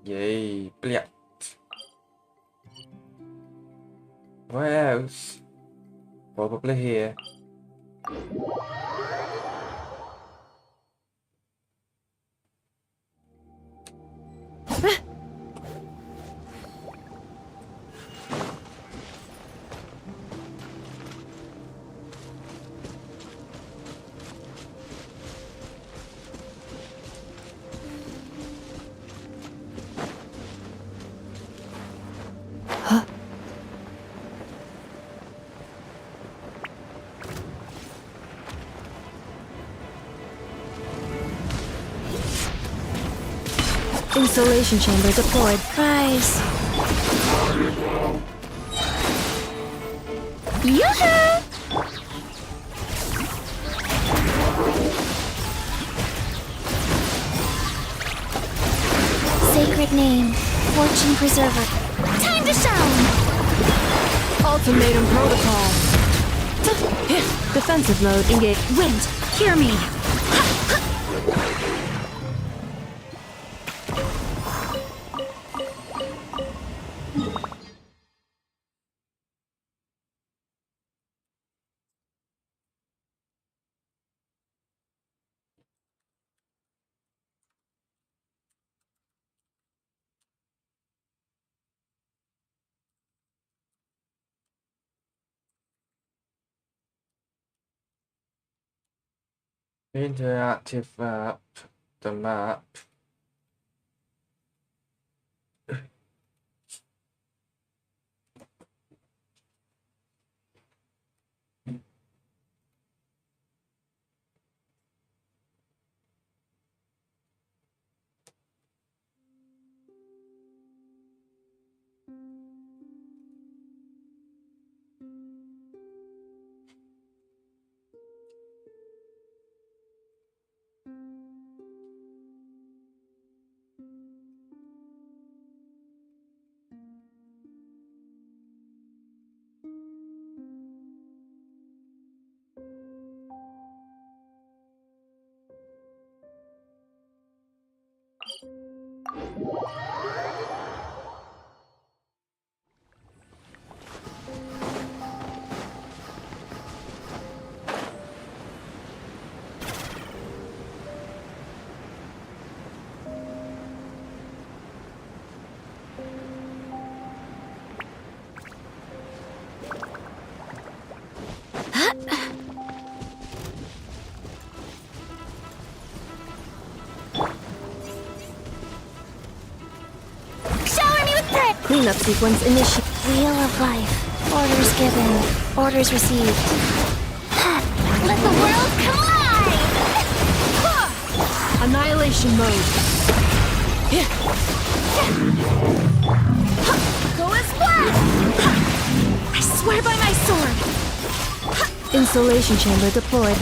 Yay, blah. Where else? Probably here. Installation chamber deployed. Prize. Yoo-hoo! Sacred name. Fortune preserver. Time to shine! Ultimatum protocol. Defensive mode engaged. Wind, hear me! Interactive map. The map. Shower me with prayer! Cleanup sequence initiated. Wheel of life. Orders given. Orders received. Let the world collide! Annihilation mode. Go as flat! I swear by my sword! Insulation chamber deployed.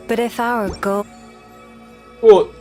But if our goal... What?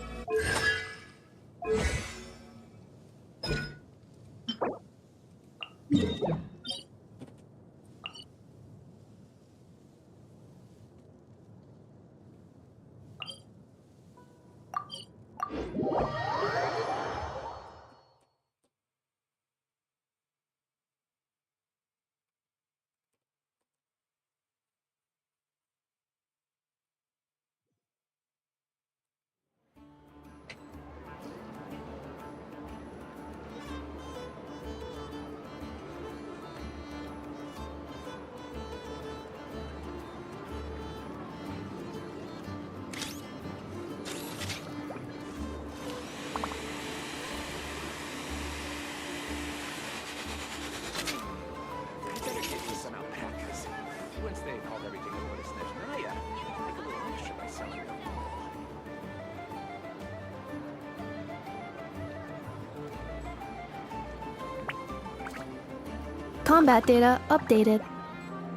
Combat data updated.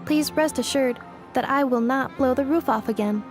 Please rest assured that I will not blow the roof off again.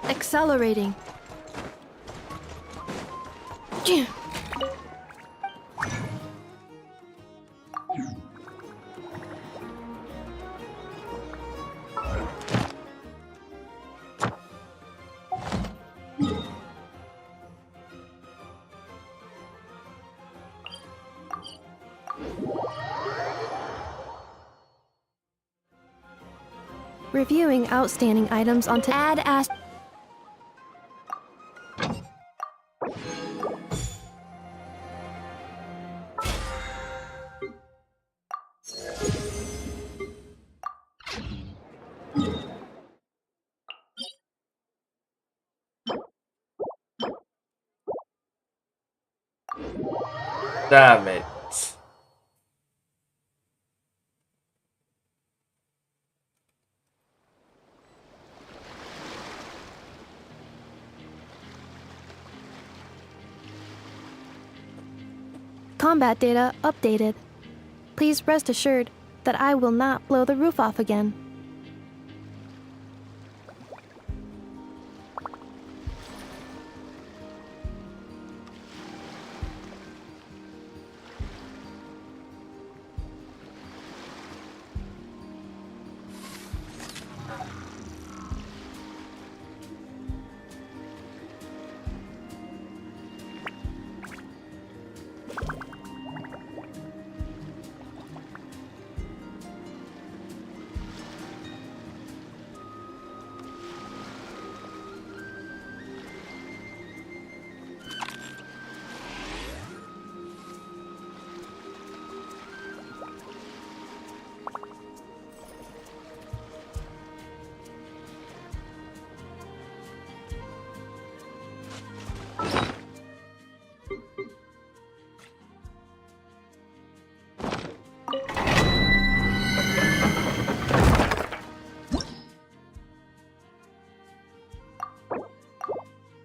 Accelerating. Reviewing outstanding items onto add as Damn it. Combat data updated. Please rest assured that I will not blow the roof off again.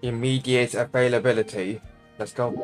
Immediate availability. Let's go.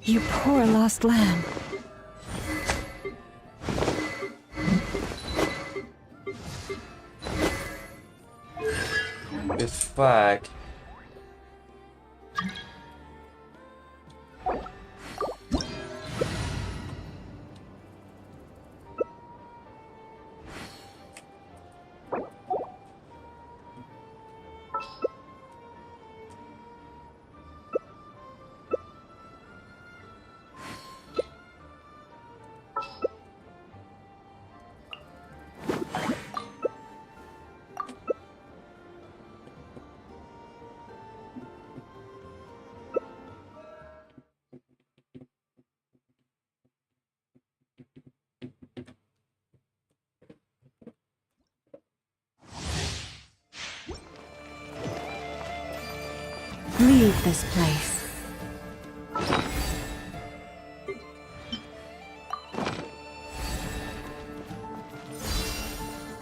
You poor lost lamb. This flag. Leave this place.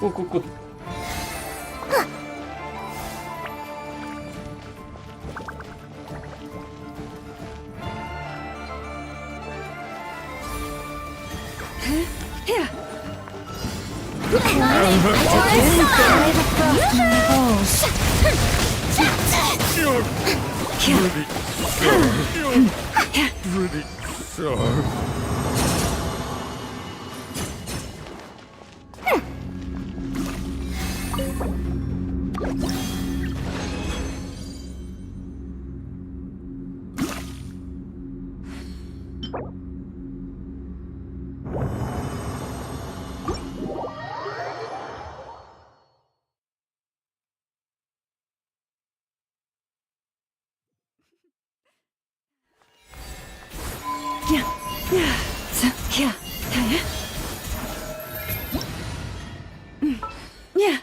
Good. Here. Pretty sharp. Yeah.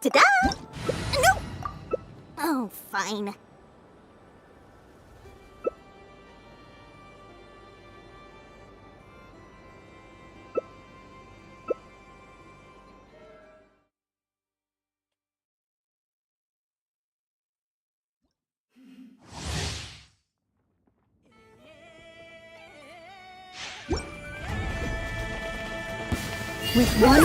Ta-da! No! Oh, fine. With one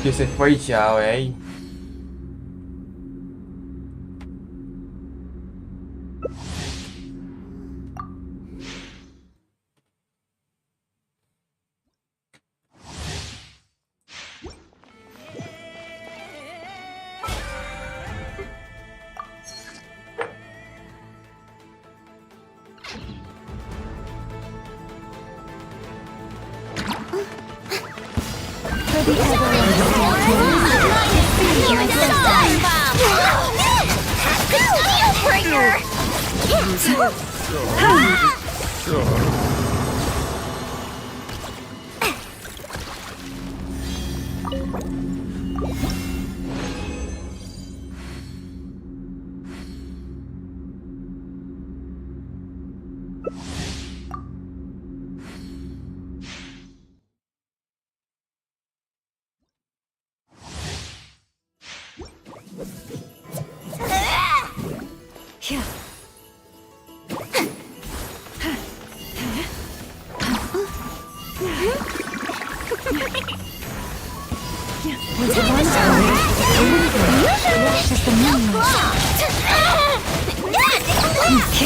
Chưa sẽ quay chào ấy.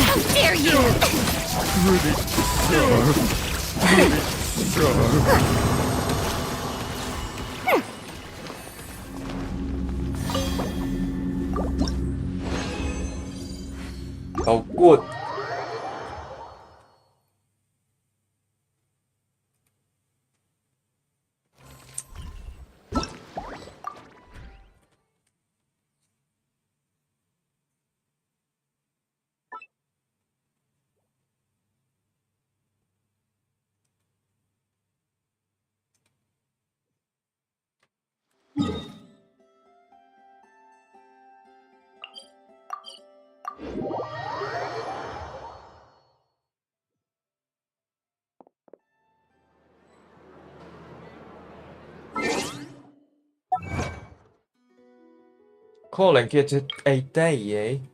How dare you! Oh, good. Calling it a day, eh?